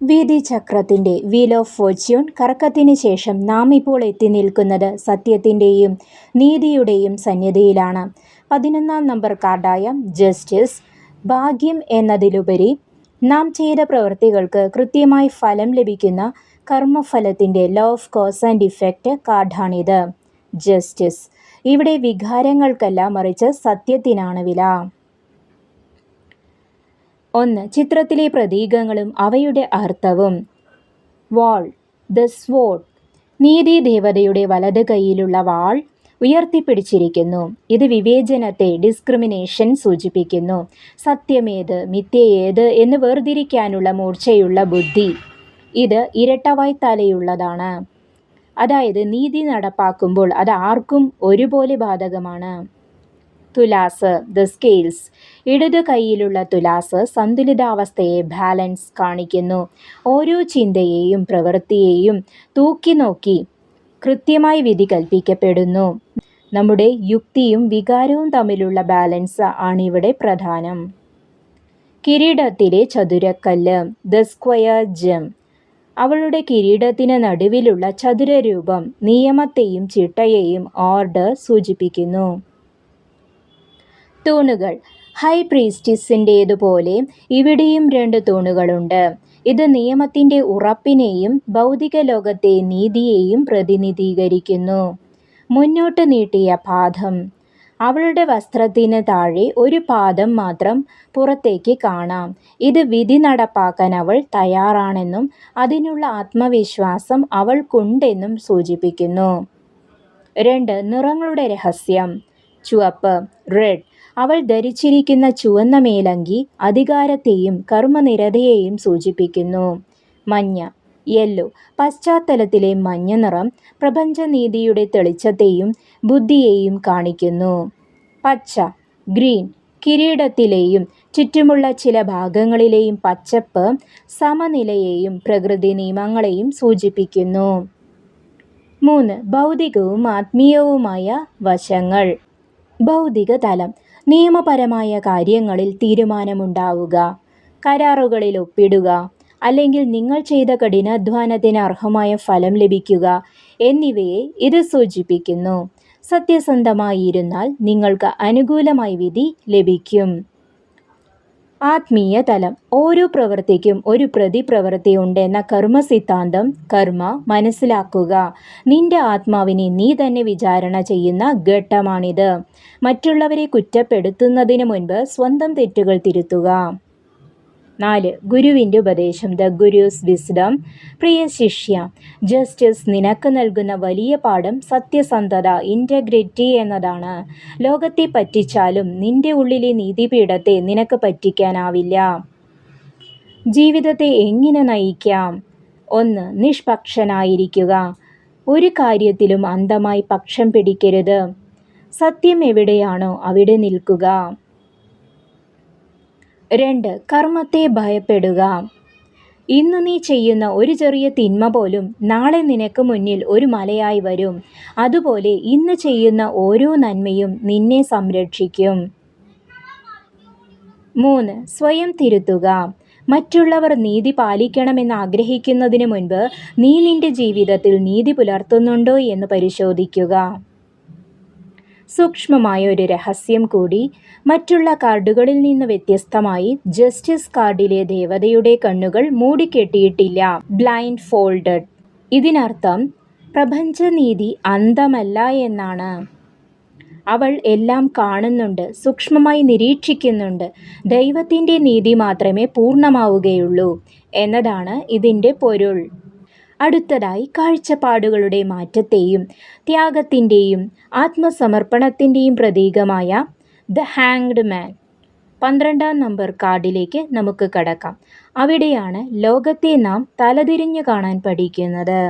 വീതിചക്രത്തിൻ്റെ wheel of Fortune കറക്കത്തിന് ശേഷം നാം ഇപ്പോൾ എത്തി നിൽക്കുന്നത് സത്യത്തിൻ്റെയും നീതിയുടെയും സന്നിധിയിലാണ്. 11-ാം നമ്പർ കാർഡായ ജസ്റ്റിസ്. ഭാഗ്യം എന്നതിലുപരി നാം ചെയ്ത പ്രവൃത്തികൾക്ക് കൃത്യമായി ഫലം ലഭിക്കുന്ന കർമ്മഫലത്തിൻ്റെ law of cause and effect കാർഡാണിത്. ജസ്റ്റിസ്. ഇവിടെ വികാരങ്ങൾക്കല്ല, മറിച്ച് സത്യത്തിനാണ് വില. 1. ചിത്രത്തിലെ പ്രതീകങ്ങളും അവയുടെ അർത്ഥവും. വാൾ, ദ സ്വോർഡ്. നീതിദേവതയുടെ വലത് കൈയിലുള്ള വാൾ ഉയർത്തിപ്പിടിച്ചിരിക്കുന്നു. ഇത് വിവേചനത്തെ, ഡിസ്ക്രിമിനേഷൻ സൂചിപ്പിക്കുന്നു. സത്യമേത്, മിഥ്യയേത് എന്ന് വേർതിരിക്കാനുള്ള മൂർച്ചയുള്ള ബുദ്ധി. ഇത് ഇരട്ടവായ്ത്തലയുള്ളതാണ്. അതായത് നീതി നടപ്പാക്കുമ്പോൾ അത് ആർക്കും ഒരുപോലെ ബാധകമാണ്. തുലാസ്, ദ സ്കെയിൽസ്. ഇടതു കൈയിലുള്ള തുലാസ് സന്തുലിതാവസ്ഥയെ, ബാലൻസ് കാണിക്കുന്നു. ഓരോ ചിന്തയെയും പ്രവൃത്തിയെയും തൂക്കി നോക്കി കൃത്യമായി വിധി കൽപ്പിക്കപ്പെടുന്നു. നമ്മുടെ യുക്തിയും വികാരവും തമ്മിലുള്ള ബാലൻസ് ആണിവിടെ പ്രധാനം. കിരീടത്തിലെ ചതുരക്കല്ല്, ദ സ്ക്വയർ ജെം. അവളുടെ കിരീടത്തിന് നടുവിലുള്ള ചതുരരൂപം നിയമത്തെയും ചിട്ടയെയും, ഓർഡർ സൂചിപ്പിക്കുന്നു. തൂണുകൾ. ഹൈ പ്രീസ്റ്റിസിൻ്റേതുപോലെ ഇവിടെയും 2 തൂണുകളുണ്ട്. ഇത് നിയമത്തിൻ്റെ ഉറപ്പിനെയും ഭൗതിക ലോകത്തെ നീതിയെയും പ്രതിനിധീകരിക്കുന്നു. മുന്നോട്ട് നീട്ടിയ പാദം. അവളുടെ വസ്ത്രത്തിന് താഴെ ഒരു പാദം മാത്രം പുറത്തേക്ക് കാണാം. ഇത് വിധി നടപ്പാക്കാൻ അവൾ തയ്യാറാണെന്നും അതിനുള്ള ആത്മവിശ്വാസം അവൾക്കുണ്ടെന്നും സൂചിപ്പിക്കുന്നു. 2. നിറങ്ങളുടെ രഹസ്യം. ചുവപ്പ്, റെഡ്. അവൾ ധരിച്ചിരിക്കുന്ന ചുവന്ന മേലങ്കി അധികാരത്തെയും കർമ്മനിരതയെയും സൂചിപ്പിക്കുന്നു. മഞ്ഞ, യെല്ലോ. പശ്ചാത്തലത്തിലെ മഞ്ഞ നിറം പ്രപഞ്ചനീതിയുടെ തെളിച്ചത്തെയും ബുദ്ധിയെയും കാണിക്കുന്നു. പച്ച, ഗ്രീൻ. കിരീടത്തിലെയും ചുറ്റുമുള്ള ചില ഭാഗങ്ങളിലെയും പച്ചപ്പ് സമനിലയെയും പ്രകൃതി നിയമങ്ങളെയും സൂചിപ്പിക്കുന്നു. 3. ഭൗതികവും ആത്മീയവുമായ വശങ്ങൾ. ഭൗതിക തലം. നിയമപരമായ കാര്യങ്ങളിൽ തീരുമാനമുണ്ടാവുക, കരാറുകളിൽ ഒപ്പിടുക, അല്ലെങ്കിൽ നിങ്ങൾ ചെയ്ത കഠിനാധ്വാനത്തിന് അർഹമായ ഫലം ലഭിക്കുക എന്നിവയെ ഇത് സൂചിപ്പിക്കുന്നു. സത്യസന്ധമായിരുന്നാൽ നിങ്ങൾക്ക് അനുകൂലമായി വിധി ലഭിക്കും. ആത്മീയ തലം. ഓരോ പ്രവൃത്തിക്കും ഒരു പ്രതിപ്രവൃത്തി ഉണ്ടെന്ന കർമ്മ സിദ്ധാന്തം. കർമ്മ മനസ്സിലാക്കുക. നിന്റെ ആത്മാവിനെ നീ തന്നെ വിചാരണ ചെയ്യുന്ന ഘട്ടമാണിത്. മറ്റുള്ളവരെ കുറ്റപ്പെടുത്തുന്നതിന് മുൻപ് സ്വന്തം തെറ്റുകൾ തിരുത്തുക. 4. ഗുരുവിൻ്റെ ഉപദേശം, ദ ഗുരുസ് വിസ്ഡം. പ്രിയ ശിഷ്യ, ജസ്റ്റിസ് നിനക്ക് നൽകുന്ന വലിയ പാഠം സത്യസന്ധത, ഇൻറ്റഗ്രിറ്റി എന്നതാണ്. ലോകത്തെ പറ്റിച്ചാലും നിന്റെ ഉള്ളിലെ നീതിപീഠത്തെ നിനക്ക് പറ്റിക്കാനാവില്ല. ജീവിതത്തെ എങ്ങനെ നയിക്കാം? 1. നിഷ്പക്ഷനായിരിക്കുക. ഒരു കാര്യത്തിലും അന്ധമായി പക്ഷം പിടിക്കരുത്. സത്യം എവിടെയാണോ അവിടെ നിൽക്കുക. 2. കർമ്മത്തെ ഭയപ്പെടുക. ഇന്ന് നീ ചെയ്യുന്ന ഒരു ചെറിയ തിന്മ പോലും നാളെ നിനക്ക് മുന്നിൽ ഒരു മലയായി വരും. അതുപോലെ ഇന്ന് ചെയ്യുന്ന ഓരോ നന്മയും നിന്നെ സംരക്ഷിക്കും. 3. സ്വയം തിരുത്തുക. മറ്റുള്ളവർ നീതി പാലിക്കണമെന്ന് ആഗ്രഹിക്കുന്നതിന് മുൻപ് നീ നിന്റെ ജീവിതത്തിൽ നീതി പുലർത്തുന്നുണ്ടോ എന്ന് പരിശോധിക്കുക. സൂക്ഷ്മമായ ഒരു രഹസ്യം കൂടി. മറ്റുള്ള കാർഡുകളിൽ നിന്ന് വ്യത്യസ്തമായി ജസ്റ്റിസ് കാർഡിലെ ദേവതയുടെ കണ്ണുകൾ മൂടിക്കെട്ടിയിട്ടില്ല, ബ്ലൈൻഡ് ഫോൾഡഡ്. ഇതിനർത്ഥം പ്രപഞ്ചനീതി അന്ധമല്ല എന്നാണ്. അവൾ എല്ലാം കാണുന്നുണ്ട്, സൂക്ഷ്മമായി നിരീക്ഷിക്കുന്നുണ്ട്. ദൈവത്തിൻ്റെ നീതി മാത്രമേ പൂർണ്ണമാവുകയുള്ളൂ എന്നതാണ് ഇതിൻ്റെ പൊരുൾ. അടുത്തതായി കാഴ്ചപ്പാടുകളുടെ മാറ്റത്തെയും ത്യാഗത്തിൻ്റെയും ആത്മസമർപ്പണത്തിൻ്റെയും പ്രതീകമായ ദ ഹാങ്ഡ് മാൻ. 12-ാം നമ്പർ കാർഡിലേക്ക് നമുക്ക് കടക്കാം. അവിടെയാണ് ലോകത്തെ നാം തലതിരിഞ്ഞു കാണാൻ പഠിക്കുന്നത്.